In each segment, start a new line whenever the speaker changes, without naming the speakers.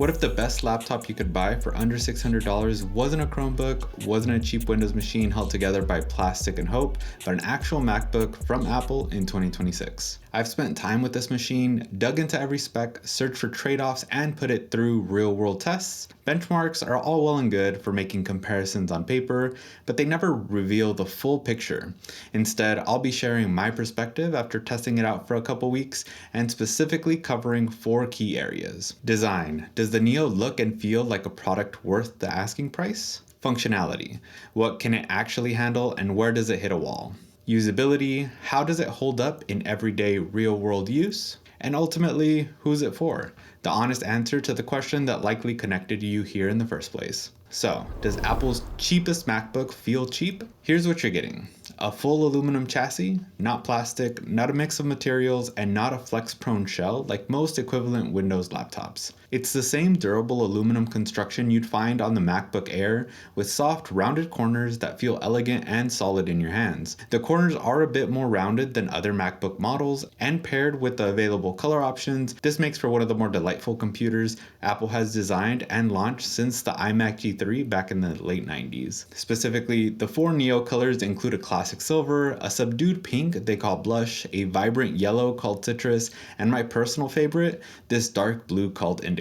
What if the best laptop you could buy for under $600 wasn't a Chromebook, wasn't a cheap Windows machine held together by plastic and hope, but an actual MacBook from Apple in 2026? I've spent time with this machine, dug into every spec, searched for trade-offs, and put it through real-world tests. Benchmarks are all well and good for making comparisons on paper, but they never reveal the full picture. Instead, I'll be sharing my perspective after testing it out for a couple weeks, and specifically covering 4 key areas. Design. Does the Neo look and feel like a product worth the asking price? Functionality. What can it actually handle and where does it hit a wall? Usability. How does it hold up in everyday real-world use? And ultimately, who's it for? The honest answer to the question that likely connected you here in the first place. So, does Apple's cheapest MacBook feel cheap? Here's what you're getting. A full aluminum chassis, not plastic, not a mix of materials, and not a flex-prone shell like most equivalent Windows laptops. It's the same durable aluminum construction you'd find on the MacBook Air, with soft, rounded corners that feel elegant and solid in your hands. The corners are a bit more rounded than other MacBook models, and paired with the available color options, this makes for one of the more delightful computers Apple has designed and launched since the iMac G3 back in the late 90s. Specifically, the 4 Neo colors include a classic silver, a subdued pink they call blush, a vibrant yellow called citrus, and my personal favorite, this dark blue called indigo.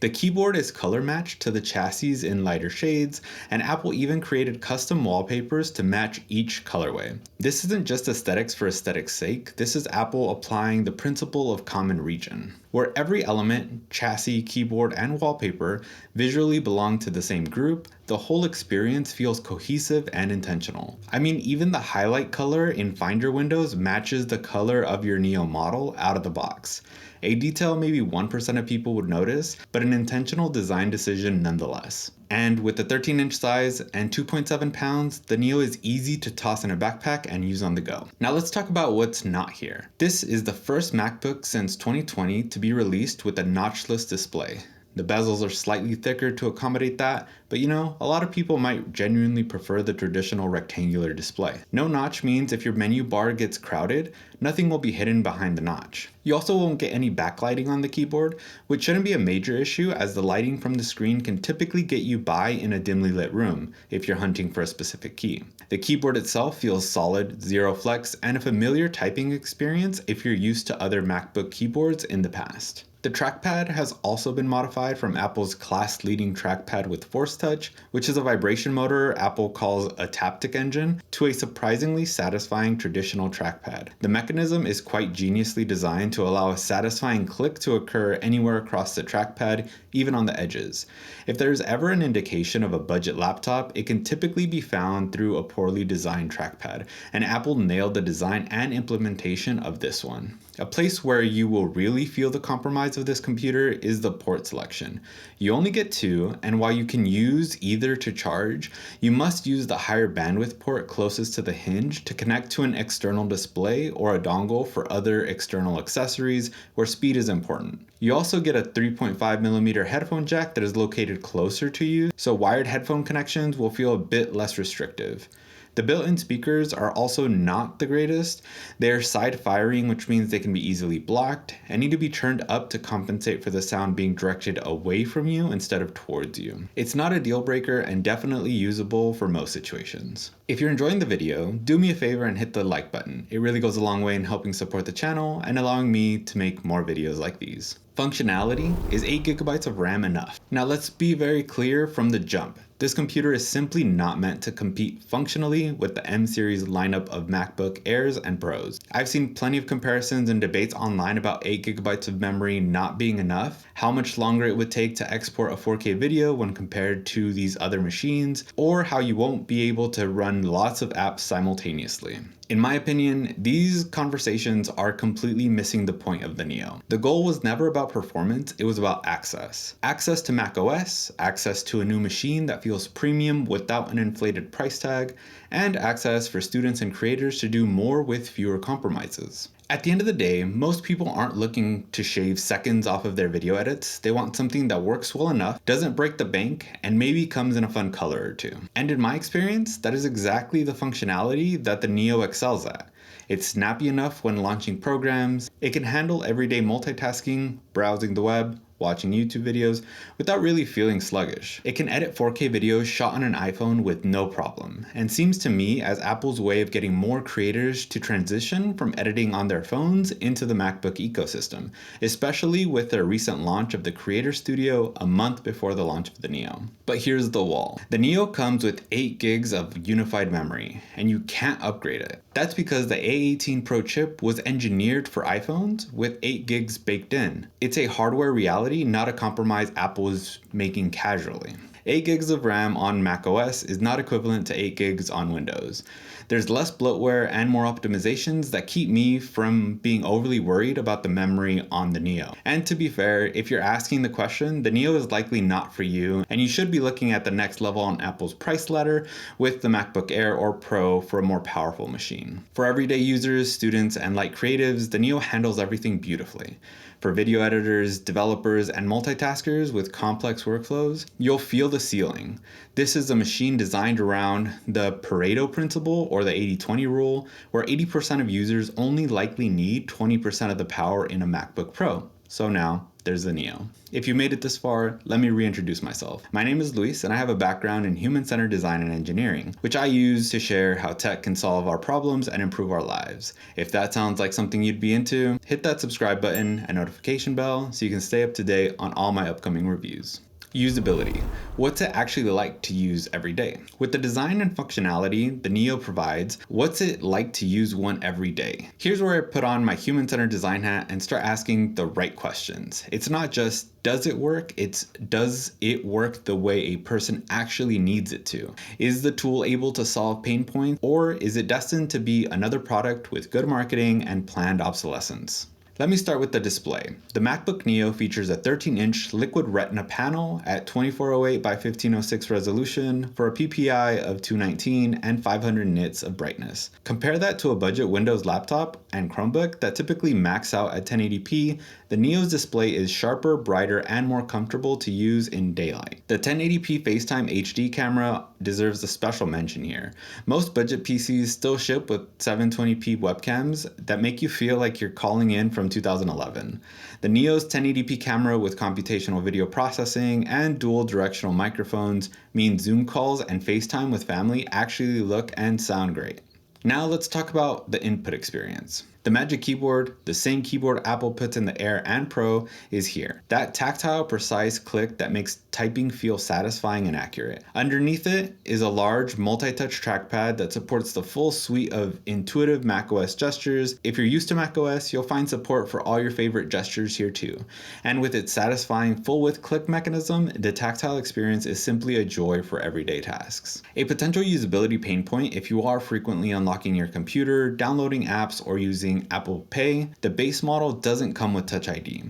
The keyboard is color matched to the chassis in lighter shades, and Apple even created custom wallpapers to match each colorway. This isn't just aesthetics for aesthetics' sake, this is Apple applying the principle of common region, where every element, chassis, keyboard, and wallpaper visually belong to the same group. The whole experience feels cohesive and intentional. I mean, even the highlight color in Finder windows matches the color of your Neo model out of the box. A detail maybe 1% of people would notice, but an intentional design decision nonetheless. And with the 13-inch size and 2.7 pounds, the Neo is easy to toss in a backpack and use on the go. Now let's talk about what's not here. This is the first MacBook since 2020 to be released with a notchless display. The bezels are slightly thicker to accommodate that, but you know, a lot of people might genuinely prefer the traditional rectangular display. No notch means if your menu bar gets crowded, nothing will be hidden behind the notch. You also won't get any backlighting on the keyboard, which shouldn't be a major issue as the lighting from the screen can typically get you by in a dimly lit room if you're hunting for a specific key. The keyboard itself feels solid, zero flex, and a familiar typing experience if you're used to other MacBook keyboards in the past. The trackpad has also been modified from Apple's class-leading trackpad with Force Touch, which is a vibration motor Apple calls a taptic engine, to a surprisingly satisfying traditional trackpad. The mechanism is quite geniusly designed to allow a satisfying click to occur anywhere across the trackpad, even on the edges. If there's ever an indication of a budget laptop, it can typically be found through a poorly designed trackpad, and Apple nailed the design and implementation of this one. A place where you will really feel the compromise of this computer is the port selection. You only get 2, and while you can use either to charge, you must use the higher bandwidth port closest to the hinge to connect to an external display or a dongle for other external accessories where speed is important. You also get a 3.5mm headphone jack that is located closer to you, so wired headphone connections will feel a bit less restrictive. The built-in speakers are also not the greatest. They're side-firing, which means they can be easily blocked and need to be turned up to compensate for the sound being directed away from you instead of towards you. It's not a deal breaker and definitely usable for most situations. If you're enjoying the video, do me a favor and hit the like button. It really goes a long way in helping support the channel and allowing me to make more videos like these. Functionality. Is 8GB of RAM enough? Now let's be very clear from the jump. This computer is simply not meant to compete functionally with the M series lineup of MacBook Airs and Pros. I've seen plenty of comparisons and debates online about 8GB of memory not being enough, how much longer it would take to export a 4K video when compared to these other machines, or how you won't be able to run lots of apps simultaneously. In my opinion, these conversations are completely missing the point of the Neo. The goal was never about performance, it was about access. Access to macOS, access to a new machine that feels premium without an inflated price tag, and access for students and creators to do more with fewer compromises. At the end of the day, most people aren't looking to shave seconds off of their video edits. They want something that works well enough, doesn't break the bank, and maybe comes in a fun color or two. And in my experience, that is exactly the functionality that the Neo excels at. It's snappy enough when launching programs, it can handle everyday multitasking, browsing the web, watching YouTube videos without really feeling sluggish. It can edit 4K videos shot on an iPhone with no problem, and seems to me as Apple's way of getting more creators to transition from editing on their phones into the MacBook ecosystem, especially with their recent launch of the Creator Studio a month before the launch of the Neo. But here's the wall. The Neo comes with 8 gigs of unified memory, and you can't upgrade it. That's because the A18 Pro chip was engineered for iPhones with 8 gigs baked in. It's a hardware reality, not a compromise Apple is making casually. 8 gigs of RAM on macOS is not equivalent to 8 gigs on Windows. There's less bloatware and more optimizations that keep me from being overly worried about the memory on the Neo. And to be fair, if you're asking the question, the Neo is likely not for you, and you should be looking at the next level on Apple's price ladder with the MacBook Air or Pro for a more powerful machine. For everyday users, students, and light creatives, the Neo handles everything beautifully. For video editors, developers, and multitaskers with complex workflows, you'll feel the ceiling. This is a machine designed around the Pareto principle, or the 80-20 rule, where 80% of users only likely need 20% of the power in a MacBook Pro. So now, there's the Neo. If you made it this far, let me reintroduce myself. My name is Luis, and I have a background in human-centered design and engineering, which I use to share how tech can solve our problems and improve our lives. If that sounds like something you'd be into, hit that subscribe button and notification bell so you can stay up to date on all my upcoming reviews. Usability. What's it actually like to use every day? With the design and functionality the Neo provides, what's it like to use one every day? Here's where I put on my human-centered design hat and start asking the right questions. It's not just does it work, it's does it work the way a person actually needs it to? Is the tool able to solve pain points, or is it destined to be another product with good marketing and planned obsolescence? Let me start with the display. The MacBook Neo features a 13-inch liquid retina panel at 2408 by 1506 resolution for a PPI of 219 and 500 nits of brightness. Compare that to a budget Windows laptop and Chromebook that typically max out at 1080p. The Neo's display is sharper, brighter, and more comfortable to use in daylight. The 1080p FaceTime HD camera deserves a special mention here. Most budget PCs still ship with 720p webcams that make you feel like you're calling in from 2011. The Neo's 1080p camera with computational video processing and dual directional microphones mean Zoom calls and FaceTime with family actually look and sound great. Now let's talk about the input experience. The Magic Keyboard, the same keyboard Apple puts in the Air and Pro, is here. That tactile, precise click that makes typing feel satisfying and accurate. Underneath it is a large multi-touch trackpad that supports the full suite of intuitive macOS gestures. If you're used to macOS, you'll find support for all your favorite gestures here too. And with its satisfying full-width click mechanism, the tactile experience is simply a joy for everyday tasks. A potential usability pain point if you are frequently unlocking your computer, downloading apps, or using Apple Pay, the base model doesn't come with Touch ID.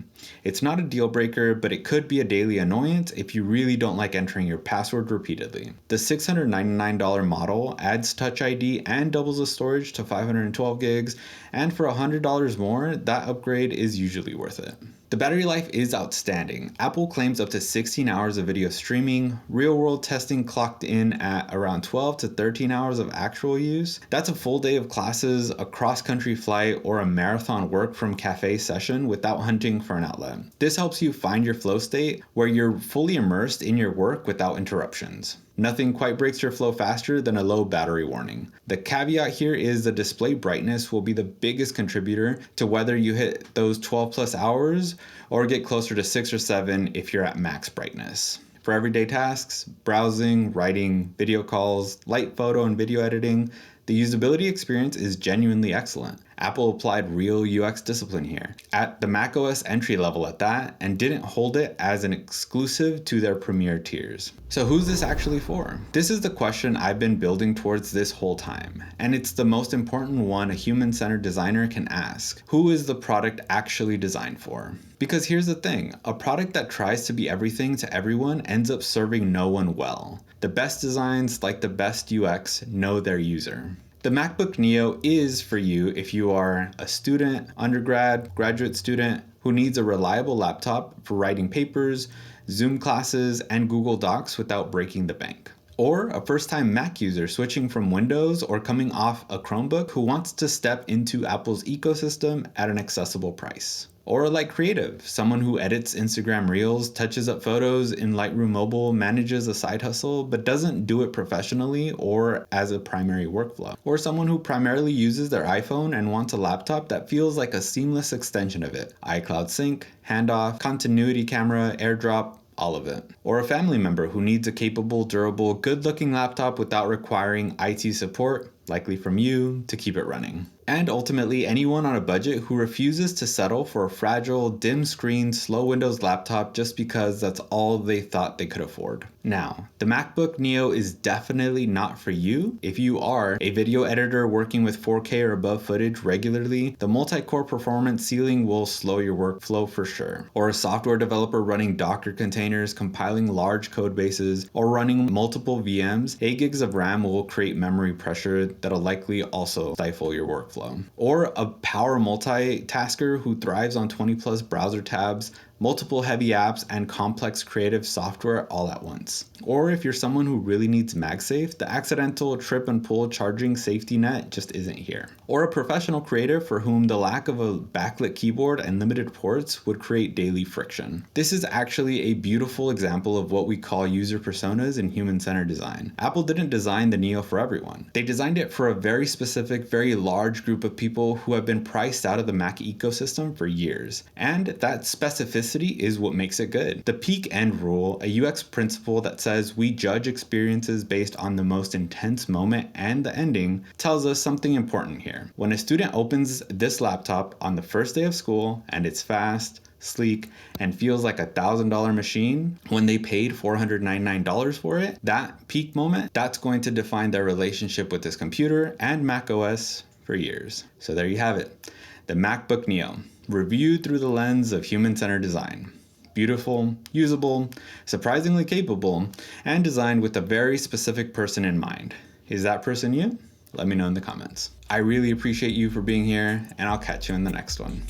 It's not a deal breaker, but it could be a daily annoyance if you really don't like entering your password repeatedly. The $699 model adds Touch ID and doubles the storage to 512 gigs, and for $100 more, that upgrade is usually worth it. The battery life is outstanding. Apple claims up to 16 hours of video streaming. Real-world testing clocked in at around 12 to 13 hours of actual use. That's a full day of classes, a cross-country flight, or a marathon work from cafe session without hunting for an outlet. This helps you find your flow state where you're fully immersed in your work without interruptions. Nothing quite breaks your flow faster than a low battery warning. The caveat here is the display brightness will be the biggest contributor to whether you hit those 12 plus hours or get closer to 6 or 7 if you're at max brightness. For everyday tasks, browsing, writing, video calls, light photo and video editing, the usability experience is genuinely excellent. Apple applied real UX discipline here, at the macOS entry level at that, and didn't hold it as an exclusive to their premier tiers. So who's this actually for? This is the question I've been building towards this whole time, and it's the most important one a human-centered designer can ask. Who is the product actually designed for? Because here's the thing, a product that tries to be everything to everyone ends up serving no one well. The best designs, like the best UX, know their user. The MacBook Neo is for you if you are a student, undergrad, graduate student who needs a reliable laptop for writing papers, Zoom classes, and Google Docs without breaking the bank. Or a first-time Mac user switching from Windows or coming off a Chromebook who wants to step into Apple's ecosystem at an accessible price. Or like creative, someone who edits Instagram Reels, touches up photos in Lightroom Mobile, manages a side hustle, but doesn't do it professionally or as a primary workflow. Or someone who primarily uses their iPhone and wants a laptop that feels like a seamless extension of it. iCloud sync, handoff, continuity camera, AirDrop, all of it. Or a family member who needs a capable, durable, good-looking laptop without requiring IT support, likely from you, to keep it running. And ultimately, anyone on a budget who refuses to settle for a fragile, dim-screen, slow Windows laptop just because that's all they thought they could afford. Now, the MacBook Neo is definitely not for you. If you are a video editor working with 4K or above footage regularly, the multi-core performance ceiling will slow your workflow for sure. Or a software developer running Docker containers, compiling large code bases, or running multiple VMs, 8 gigs of RAM will create memory pressure that'll likely also stifle your workflow. Or a power multitasker who thrives on 20 plus browser tabs, multiple heavy apps, and complex creative software all at once. Or if you're someone who really needs MagSafe, the accidental trip and pull charging safety net just isn't here. Or a professional creative for whom the lack of a backlit keyboard and limited ports would create daily friction. This is actually a beautiful example of what we call user personas in human-centered design. Apple didn't design the Neo for everyone. They designed it for a very specific, very large group of people who have been priced out of the Mac ecosystem for years. And that specificity is what makes it good. The peak end rule, a UX principle that says we judge experiences based on the most intense moment and the ending, tells us something important here. When a student opens this laptop on the first day of school and it's fast, sleek, and feels like a $1,000 machine when they paid $499 for it, that peak moment, that's going to define their relationship with this computer and Mac OS for years. So there you have it. The MacBook Neo, reviewed through the lens of human-centered design. Beautiful, usable, surprisingly capable, and designed with a very specific person in mind. Is that person you? Let me know in the comments. I really appreciate you for being here, and I'll catch you in the next one.